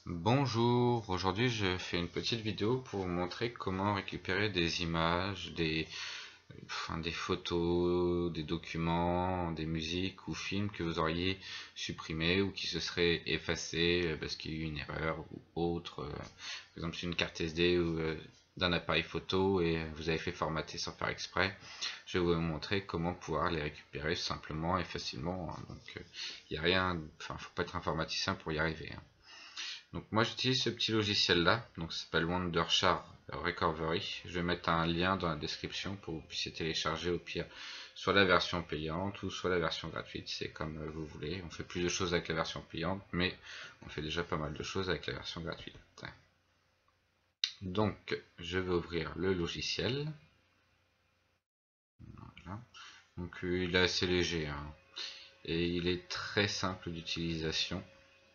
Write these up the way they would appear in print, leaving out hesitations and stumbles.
Bonjour, aujourd'hui je fais une petite vidéo pour vous montrer comment récupérer des images, des photos, des documents, des musiques ou films que vous auriez supprimés ou qui se seraient effacés parce qu'il y a eu une erreur ou autre. Par exemple, c'est une carte SD ou d'un appareil photo et vous avez fait formater sans faire exprès. Je vais vous montrer comment pouvoir les récupérer simplement et facilement, hein. Donc il n'y a rien, enfin faut pas être informaticien pour y arriver, hein. Donc moi j'utilise ce petit logiciel là, donc ça s'appelle Wondershare Recovery. Je vais mettre un lien dans la description pour que vous puissiez télécharger au pire soit la version payante ou soit la version gratuite, c'est comme vous voulez. On fait plus de choses avec la version payante, mais on fait déjà pas mal de choses avec la version gratuite. Donc je vais ouvrir le logiciel. Voilà. Donc il est assez léger, hein, et il est très simple d'utilisation,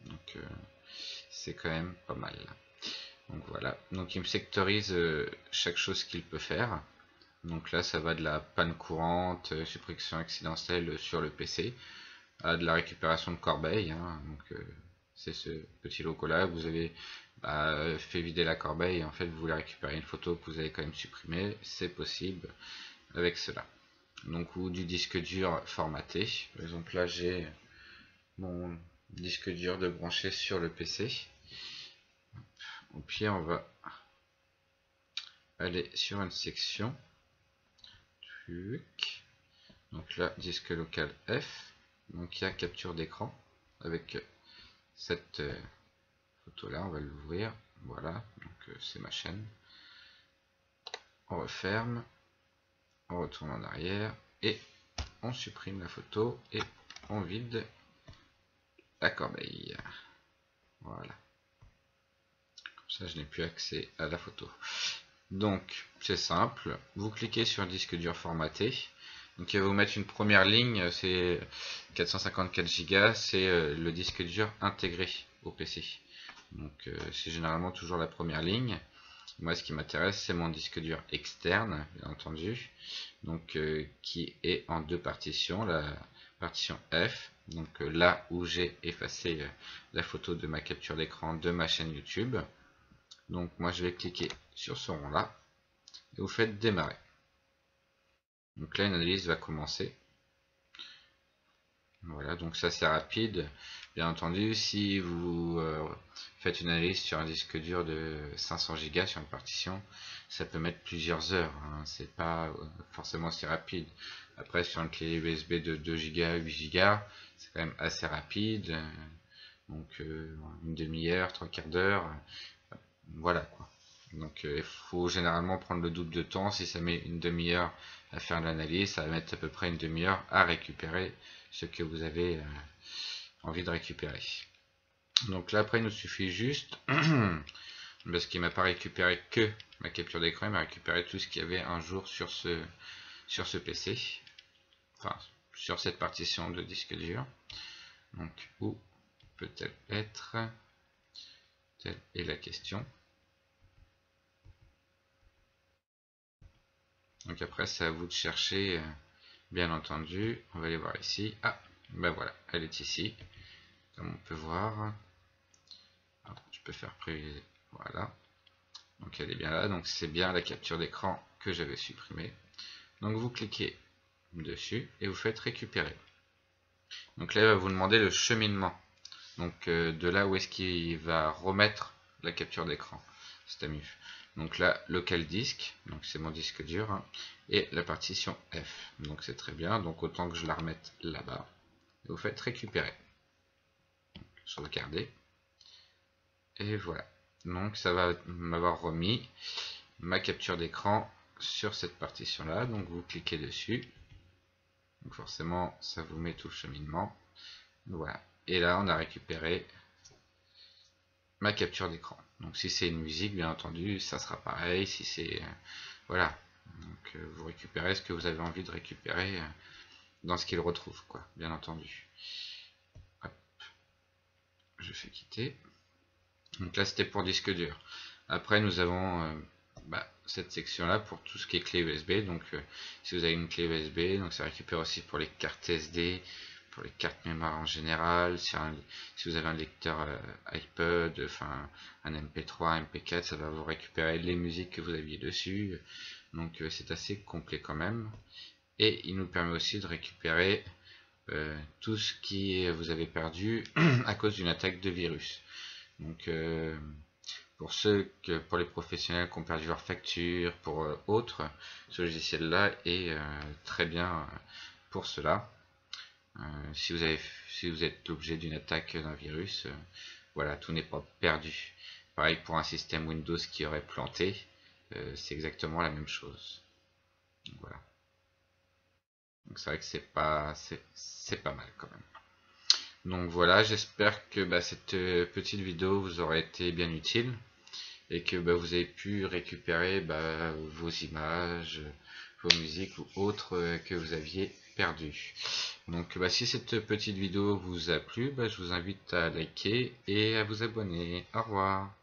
donc c'est quand même pas mal. Donc voilà, donc il me sectorise chaque chose qu'il peut faire. Donc là ça va de la panne courante, suppression accidentelle sur le PC, à de la récupération de corbeille, hein. Donc c'est ce petit logo là, vous avez fait vider la corbeille et en fait vous voulez récupérer une photo que vous avez quand même supprimée, c'est possible avec cela. Donc ou du disque dur formaté, par exemple là j'ai mon disque dur de brancher sur le PC. Au pire on va aller sur une section. Donc là, disque local F. Donc il y a capture d'écran avec cette photo là. On va l'ouvrir. Voilà, donc c'est ma chaîne. On referme, on retourne en arrière et on supprime la photo et on vide la corbeille. Voilà. Comme ça, je n'ai plus accès à la photo. Donc c'est simple. Vous cliquez sur disque dur formaté. Donc il va vous mettre une première ligne, c'est 454 Go, c'est le disque dur intégré au PC. Donc c'est généralement toujours la première ligne. Moi ce qui m'intéresse c'est mon disque dur externe, bien entendu, donc qui est en deux partitions. La partition F, donc là où j'ai effacé la photo de ma capture d'écran de ma chaîne YouTube. Donc moi je vais cliquer sur ce rond là et vous faites démarrer. Donc là une analyse va commencer. Voilà, donc ça c'est rapide. Bien entendu, si vous faites une analyse sur un disque dur de 500 Go sur une partition, ça peut mettre plusieurs heures, hein. C'est pas forcément si rapide. Après, sur une clé USB de 2 Go, 8 Go, c'est quand même assez rapide. Donc une demi-heure, trois quarts d'heure, voilà quoi. Donc il faut généralement prendre le double de temps. Si ça met une demi-heure à faire l'analyse, ça va mettre à peu près une demi-heure à récupérer ce que vous avez envie de récupérer. Donc là après il nous suffit juste, parce qu'il m'a pas récupéré que ma capture d'écran, il m'a récupéré tout ce qu'il y avait un jour sur ce PC, enfin sur cette partition de disque dur. Donc où peut-elle être? Telle est la question. Donc après c'est à vous de chercher, bien entendu. On va aller voir ici. Ah, ben voilà, elle est ici, comme on peut voir. Alors, je peux faire prioriser. Voilà. Donc elle est bien là. Donc c'est bien la capture d'écran que j'avais supprimée. Donc vous cliquez dessus et vous faites récupérer. Donc là il va vous demander le cheminement. Donc de là où est-ce qu'il va remettre la capture d'écran. C'est mieux. Donc là, local disk, donc c'est mon disque dur, hein, et la partition F. Donc c'est très bien. Donc autant que je la remette là-bas. Et vous faites récupérer. Sauvegarder. Et voilà. Donc ça va m'avoir remis ma capture d'écran sur cette partition là. Donc vous cliquez dessus. Donc forcément ça vous met tout le cheminement. Voilà. Et là on a récupéré ma capture d'écran. Donc si c'est une musique, bien entendu, ça sera pareil. Si c'est voilà. Donc vous récupérez ce que vous avez envie de récupérer dans ce qu'il retrouve, quoi, bien entendu. Hop. Je fais quitter. Donc là c'était pour disque dur. Après nous avons cette section là pour tout ce qui est clé USB. Donc si vous avez une clé USB, donc ça récupère aussi pour les cartes SD, pour les cartes mémoire en général. Si vous avez un lecteur iPod, enfin un MP3, MP4, ça va vous récupérer les musiques que vous aviez dessus. Donc c'est assez complet quand même. Et il nous permet aussi de récupérer tout ce qui vous avez perdu à cause d'une attaque de virus. Donc pour les professionnels qui ont perdu leur facture, pour autres, ce logiciel là est très bien pour cela. Si vous êtes l'objet d'une attaque d'un virus, voilà, tout n'est pas perdu. Pareil pour un système Windows qui aurait planté, c'est exactement la même chose. Donc, voilà. Donc c'est vrai que c'est pas mal quand même. Donc voilà, j'espère que cette petite vidéo vous aura été bien utile et que vous avez pu récupérer vos images, vos musiques ou autres que vous aviez perdues. Donc si cette petite vidéo vous a plu, je vous invite à liker et à vous abonner. Au revoir.